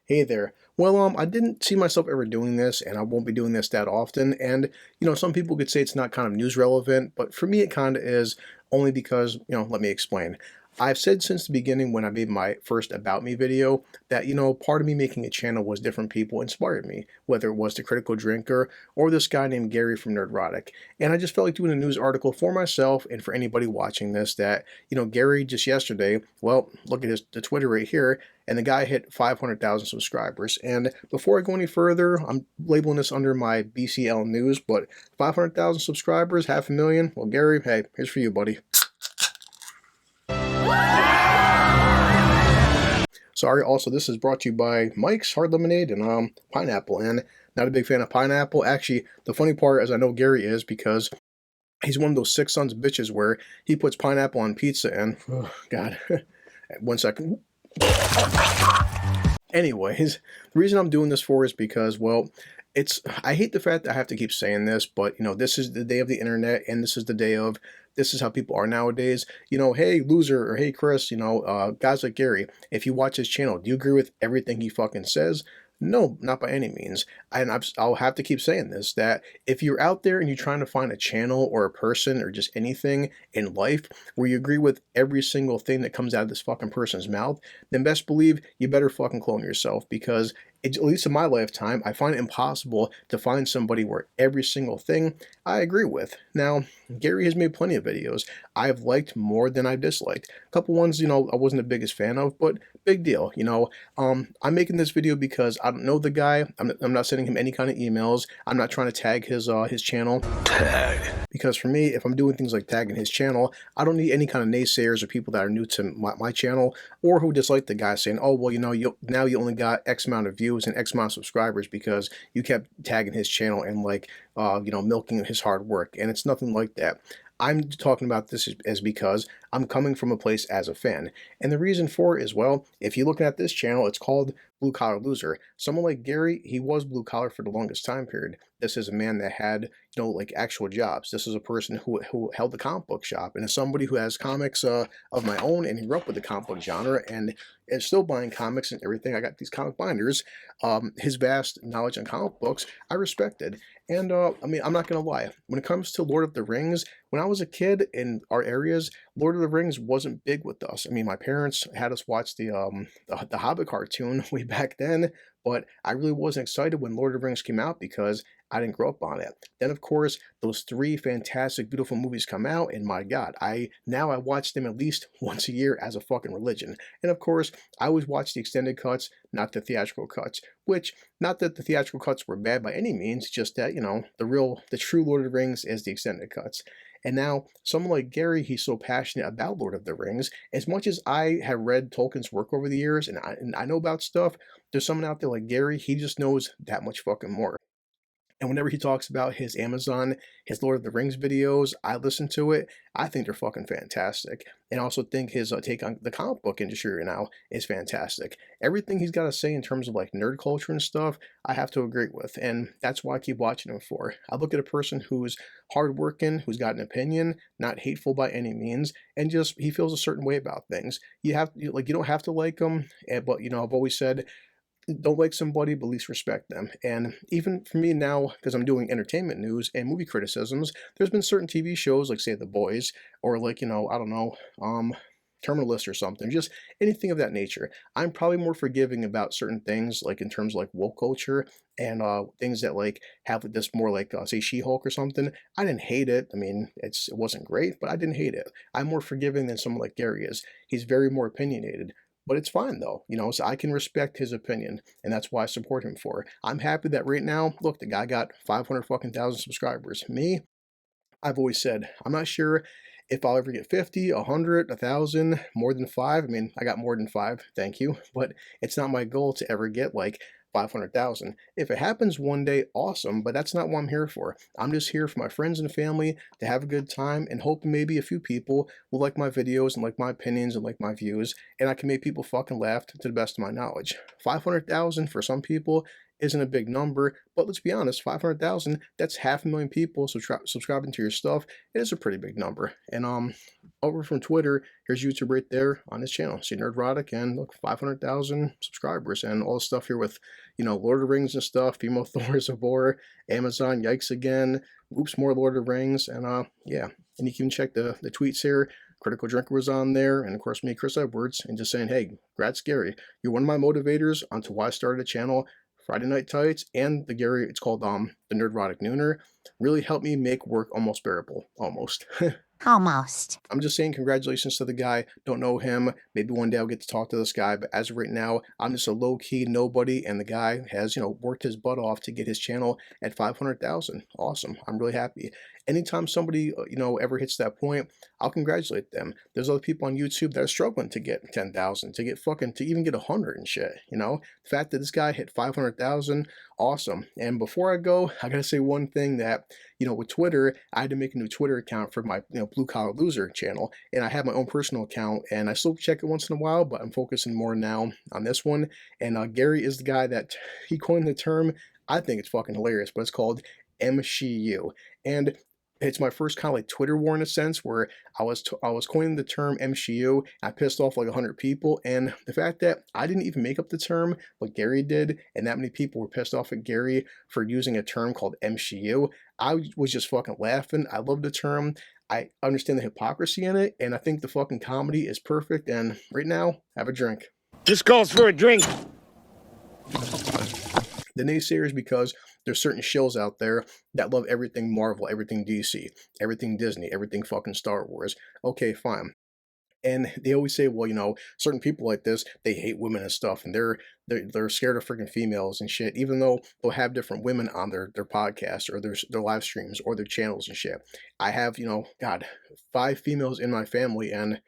Hey there. Well, I didn't see myself ever doing this, and I won't be doing this that often. And, some people could say it's not kind of news relevant, but for me, it kind of is only because, let me explain. I've said since the beginning when I made my first About Me video that, part of me making a channel was different people inspired me, whether it was the Critical Drinker or this guy named Gary from Nerdrotic. And I just felt like doing a news article for myself and for anybody watching this that, Gary just yesterday, well, look at the Twitter right here, and the guy hit 500,000 subscribers. And before I go any further, I'm labeling this under my BCL news, but 500,000 subscribers, half a million. Well, Gary, hey, here's for you, buddy. Sorry, also, this is brought to you by Mike's Hard Lemonade and pineapple. And not a big fan of pineapple. Actually, the funny part is I know Gary is because he's one of those sick sons of bitches where he puts pineapple on pizza and, oh, God, 1 second. Anyways, the reason I'm doing this for is because, well, I hate the fact that I have to keep saying this, but this is the day of the internet, and this is the day of this is how people are nowadays. Hey loser, or hey Chris, guys like Gary, if you watch his channel, do you agree with everything he fucking says? No, not by any means. And I'll have to keep saying this, that if you're out there and you're trying to find a channel or a person or just anything in life where you agree with every single thing that comes out of this fucking person's mouth, then best believe you better fucking clone yourself, because at least in my lifetime, I find it impossible to find somebody where every single thing I agree with. Now, Gary has made plenty of videos I've liked more than I've disliked. A couple ones, I wasn't the biggest fan of, but big deal. I'm making this video because I don't know the guy. I'm not sending him any kind of emails. I'm not trying to tag his channel. Tag. Because for me, if I'm doing things like tagging his channel, I don't need any kind of naysayers or people that are new to my channel or who dislike the guy saying, oh, well, now you only got X amount of views and X amount of subscribers because you kept tagging his channel and milking his hard work. And it's nothing like that. I'm talking about this as because I'm coming from a place as a fan. And the reason for it is, well, if you're looking at this channel, it's called Blue Collar Loser. Someone like Gary, he was blue collar for the longest time period. This is a man that had, actual jobs. This is a person who held a comic book shop, and as somebody who has comics of my own, and he grew up with the comic book genre, and is still buying comics and everything. I got these comic binders. His vast knowledge on comic books, I respected. And I'm not gonna lie. When it comes to Lord of the Rings, when I was a kid in our areas, Lord of the Rings wasn't big with us. My parents had us watch the Hobbit cartoon way back then, but I really wasn't excited when Lord of the Rings came out because I didn't grow up on it. Then, of course, those three fantastic, beautiful movies come out, and my God, I watch them at least once a year as a fucking religion. And of course, I always watch the extended cuts, not the theatrical cuts. Which, not that the theatrical cuts were bad by any means, just that the true Lord of the Rings is the extended cuts. And now, someone like Gary, he's so passionate about Lord of the Rings. As much as I have read Tolkien's work over the years, and I know about stuff, there's someone out there like Gary, he just knows that much fucking more. And whenever he talks about his Amazon, his Lord of the Rings videos, I listen to it. I think they're fucking fantastic. And I also think his take on the comic book industry right now is fantastic. Everything he's got to say in terms of nerd culture and stuff, I have to agree with. And that's why I keep watching him for. I look at a person who's hardworking, who's got an opinion, not hateful by any means, and just he feels a certain way about things. You don't have to like him, but I've always said, don't like somebody, but at least respect them. And even for me now, because I'm doing entertainment news and movie criticisms, there's been certain TV shows like, say, The Boys, or I don't know, Terminalist or something, just anything of that nature. I'm probably more forgiving about certain things, like in terms of woke culture and things that have this more say She-Hulk or something. I didn't hate it. It wasn't great, but I didn't hate it. I'm more forgiving than someone like Gary is. He's very more opinionated. But it's fine though, so I can respect his opinion, and that's why I support him for it. I'm happy that right now, look, the guy got 500 fucking thousand subscribers. Me, I've always said, I'm not sure if I'll ever get 50, 100, 1,000, more than 5. I got more than 5, thank you, but it's not my goal to ever get 500,000. If it happens one day, awesome, but that's not what I'm here for. I'm just here for my friends and family to have a good time and hoping maybe a few people will like my videos and like my opinions and like my views, and I can make people fucking laugh to the best of my knowledge. 500,000 for some people isn't a big number, but let's be honest, 500,000, that's 500,000 people subscribing to your stuff. It is a pretty big number. And over from Twitter, here's YouTube right there on his channel. See Nerdrotic, and look, 500,000 subscribers, and all the stuff here with, Lord of the Rings and stuff, female Thor of War, Amazon, yikes again, oops, more Lord of the Rings, and yeah. And you can check the tweets here. Critical Drinker was on there, and of course me, Chris Edwards, and just saying, hey, congrats, Gary. You're one of my motivators onto why I started a channel. Friday Night Tights and the Gary, it's called the Nerdrotic Nooner, really helped me make work almost bearable. Almost. Almost. I'm just saying congratulations to the guy. Don't know him. Maybe one day I'll get to talk to this guy. But as of right now, I'm just a low-key nobody. And the guy has, worked his butt off to get his channel at 500,000. Awesome. I'm really happy. Anytime somebody, ever hits that point, I'll congratulate them. There's other people on YouTube that are struggling to get 10,000, to even get 100 and shit, The fact that this guy hit 500,000, awesome. And before I go, I gotta say one thing that, with Twitter, I had to make a new Twitter account for my, Blue Collar Loser channel. And I have my own personal account, and I still check it once in a while, but I'm focusing more now on this one. And Gary is the guy that he coined the term. I think it's fucking hilarious, but it's called MCU. And it's my first kind of like Twitter war in a sense, where I was coining the term MCU. I pissed off like 100 people, and the fact that I didn't even make up the term, but Gary did, and that many people were pissed off at Gary for using a term called MCU. I was just fucking laughing. I love the term. I understand the hypocrisy in it, and I think the fucking comedy is perfect. And right now, have a drink. This calls for a drink. The naysayers, because there's certain shows out there that love everything Marvel, everything DC, everything Disney, everything fucking Star Wars. Okay, fine. And they always say, well, certain people like this, they hate women and stuff, and they're scared of freaking females and shit, even though they'll have different women on their podcasts or their live streams or their channels and shit. I have, God, 5 females in my family, and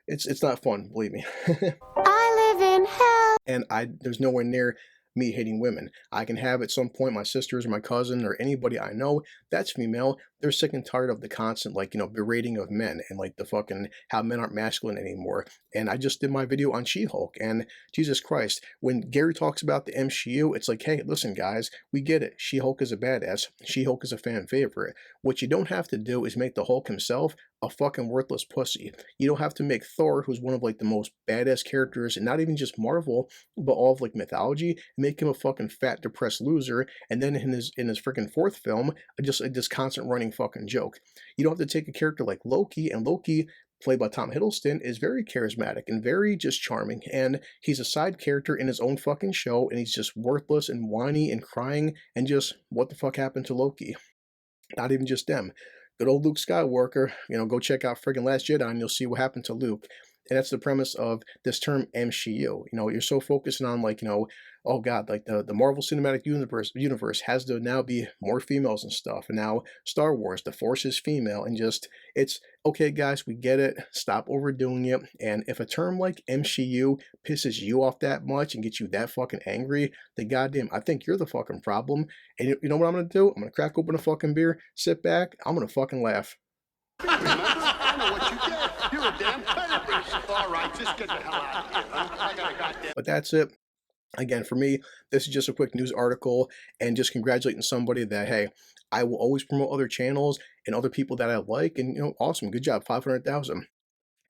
it's not fun, believe me. I live in hell. And there's nowhere near me hating women. I can have at some point my sisters or my cousin or anybody I know that's female, they're sick and tired of the constant berating of men and like the fucking how men aren't masculine anymore. And I just did my video on She-Hulk, and Jesus Christ, when Gary talks about the MCU, it's like, hey, listen guys, we get it. She-Hulk is a badass. She-Hulk is a fan favorite. What you don't have to do is make the Hulk himself a fucking worthless pussy. You don't have to make Thor, who's one of like the most badass characters, and not even just Marvel, but all of like mythology, make him a fucking fat, depressed loser, and then in his freaking 4th film, just this constant running fucking joke. You don't have to take a character like Loki, and Loki, played by Tom Hiddleston, is very charismatic and very just charming, and he's a side character in his own fucking show, and he's just worthless and whiny and crying, and just, what the fuck happened to Loki? Not even just them. Good old Luke Skywalker, go check out friggin' Last Jedi and you'll see what happened to Luke. And that's the premise of this term MCU. You're so focusing on oh God, like the Marvel Cinematic Universe has to now be more females and stuff. And now Star Wars, the Force is female, and just, it's, okay guys, we get it. Stop overdoing it. And if a term like MCU pisses you off that much and gets you that fucking angry, then goddamn, I think you're the fucking problem. And you know what I'm gonna do? I'm gonna crack open a fucking beer, sit back, I'm gonna fucking laugh. I know what you did. You're a damn pedigree. All right, just get the hell out of here. Huh? I got a goddamn... But that's it. Again, for me, this is just a quick news article and just congratulating somebody that, hey, I will always promote other channels and other people that I like, and, awesome, good job, 500,000.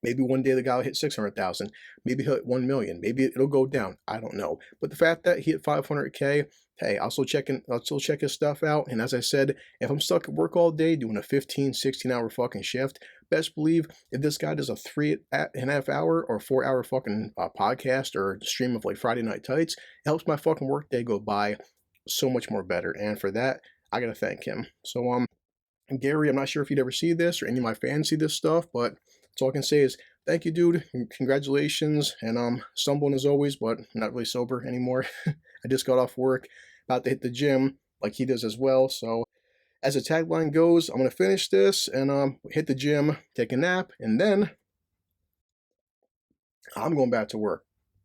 Maybe one day the guy will hit 600,000. Maybe he'll hit 1 million. Maybe it'll go down. I don't know. But the fact that he hit 500K, hey, I'll still check his stuff out. And as I said, if I'm stuck at work all day doing a 15, 16-hour fucking shift, best believe if this guy does a 3.5 hour or 4-hour fucking podcast or stream of like Friday Night Tights, it helps my fucking work day go by so much more better. And for that, I gotta thank him. So Gary, I'm not sure if you'd ever see this or any of my fans see this stuff, but that's all I can say is thank you, dude. Congratulations. And stumbling as always, but I'm not really sober anymore. I just got off work, about to hit the gym like he does as well. So as the tagline goes, I'm going to finish this and hit the gym, take a nap, and then I'm going back to work.